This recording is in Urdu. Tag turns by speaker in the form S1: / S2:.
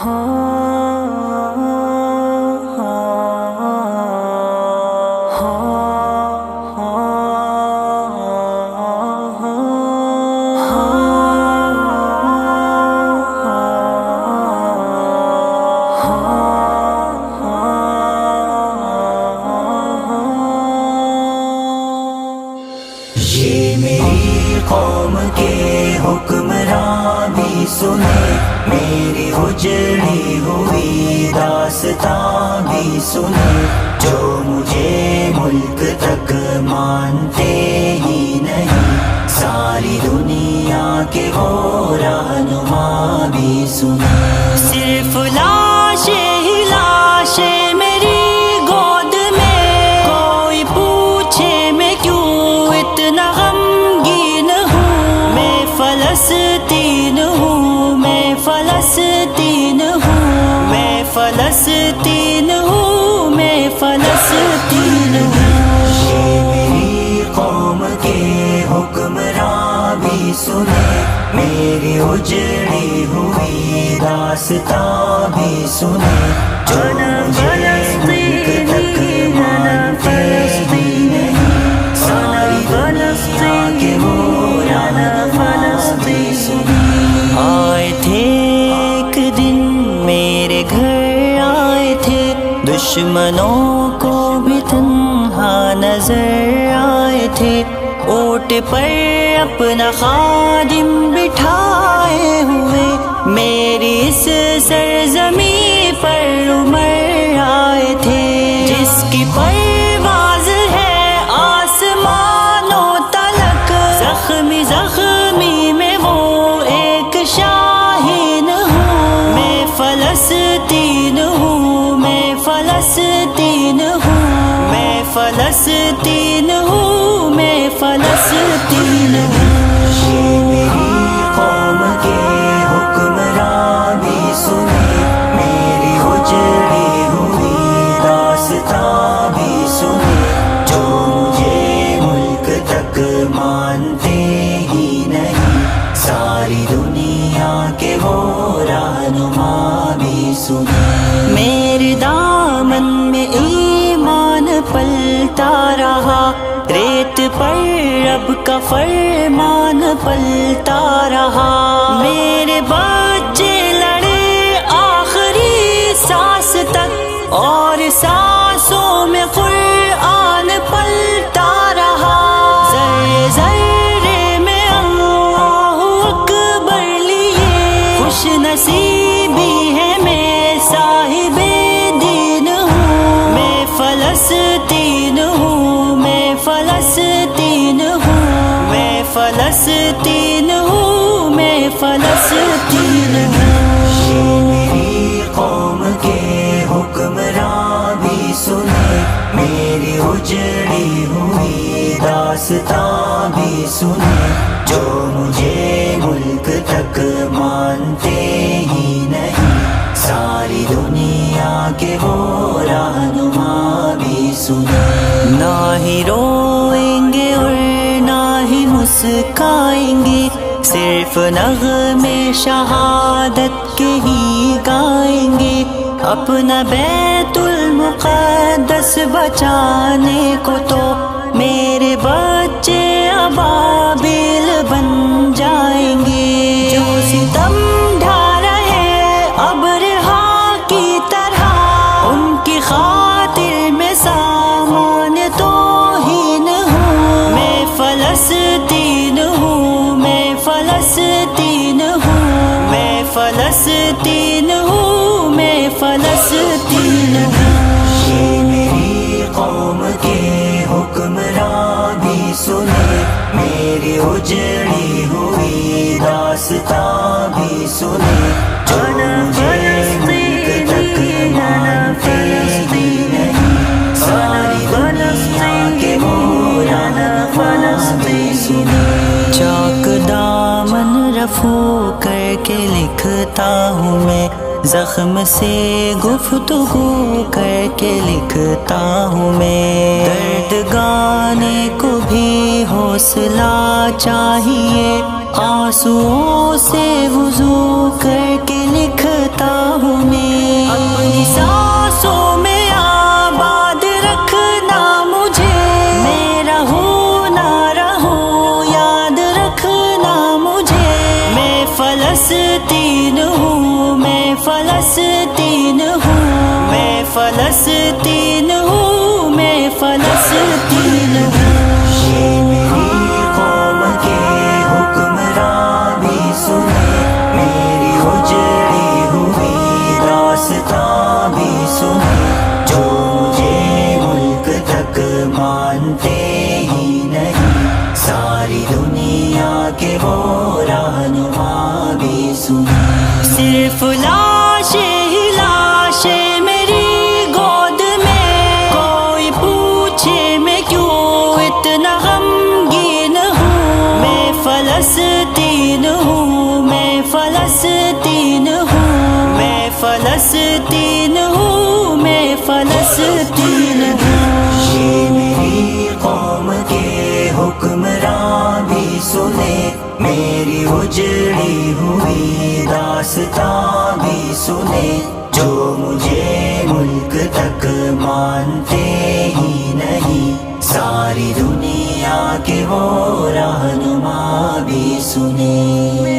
S1: یہ میری قوم کے حکمراں بھی سنے، میری اجڑی ہوئی داستان بھی سنے، جو مجھے ملک تک مانتے ہی نہیں، ساری دنیا کے وہ رہنما بھی سنے۔ صرف لاشیں ہی لاشیں میری گود میں، کوئی پوچھے میں کیوں اتنا غمگین ہوں، میں فلسطین ہوں، میں فلسطین ہوں، میں فلسطین ہوں، میں فلسطین ہوں۔ یہ میری قوم کے حکمراں بھی سنے، میری اجڑی ہوئی داستان بھی سنے، جو مجھے ملک تک مانتے ہی نہیں، ساری دنیا کے وہ رہنما بھی سنے۔ آئے تھے ایک دن میرے گھر، آئے تھے دشمنوں کو بھی تنہا نظر آئے تھے، اونٹ پر اپنا خادم بٹھائے ہوئے، میری اس سرزمین پر عمر آئے تھے، جس کی پرواز ہے آسمانوں تلک، زخمی زخمی میں وہ ایک شاہین ہوں، میں فلسطین ہوں، میں فلسطین ہوں، میں فلسطین ہوں، میں فلسطین ہوں۔ یہ میری قوم کے حکمراں بھی سنے، میری اجڑی ہوئی داستان بھی سنے، جو مجھے ملک تک مانتے ہی نہیں، ساری دنیا کے وہ رہنما بھی سنے۔ میرے دامن میں ایمان پلتا رہا، ریت پر رب کا فرمان پلتا رہا، میرے بچے لڑے آخری سانس تک، اور سانسوں میں قرآن پلتا رہا، ذرے ذرے میں اللہ اکبر لیے، خوش نصیبی ہے میں صاحب دین ہوں، میں فلسطین ہوں، میں فلسطین ہوں، میں فلسطین ہوں، میں فلسطین ہوں۔ یہ میری قوم کے حکمراں بھی سنے، میری اجڑی ہوئی داستان بھی سنے، جو مجھے ملک تک مانتے ہی نہیں، ساری دنیا کے وہ رہنما بھی سنے۔ نہ ہی روئیں گے اور نہ ہی مسکائیں گے، صرف نغمے شہادت کے ہی گائیں گے، اپنا بیت المقدس بچانے کو تو میرے بچے ابابیل بن جائیں گے، جو ستم ڈھا رہے ابرہا کی طرح، ان کی خاطر میں سامان توہین ہوں، میں فلسطین ہوں، میں فلسطین ہوں، میں فلسطین ہوں، میں فلسطین ہوں۔ یہ میری قوم کے حکمراں بھی سنے، میری اجڑی ہوئی داستان بھی سنے، جو مجھے ملک تک مانتے ہی نہیں، ساری دنیا کے وہ رہنما بھی سنے۔ چاک دامن رفو کر کے لکھتا ہوں میں، زخم سے گفتگو کر کے لکھتا ہوں میں، درد گانے کو بھی حوصلہ چاہیے، آنسوؤں سے وضو کر کے لکھتا ہوں میں، اپنی سانسوں میں آباد رکھنا مجھے، میں رہوں نہ رہوں یاد رکھنا مجھے، میں فلسطین ہوں، میں فلسطین ہوں، میں فلسطین ہوں، میں فلسطین ہوں۔ یہ میری قوم کے حکمراں بھی سنے، میری اجڑی ہوئی داستاں بھی سنے، جو مجھے ملک تک مانتے ہی نہیں، ساری دنیا کے وہ رہنما بھی سنے۔ صرف لاشیں ہی لاشیں میری گود میں، کوئی پوچھے میں کیوں اتنا غمگین ہوں، میں فلسطین ہوں، میں فلسطین ہوں، میں فلسطین ہوں، میں فلسطین ہوں۔ یہ میری قوم کے حکمراں بھی سنے، میری اجڑی ہوئی داستاں بھی سنے، جو مجھے ملک تک مانتے ہی نہیں، ساری دنیا کے وہ رہنما بھی سنے۔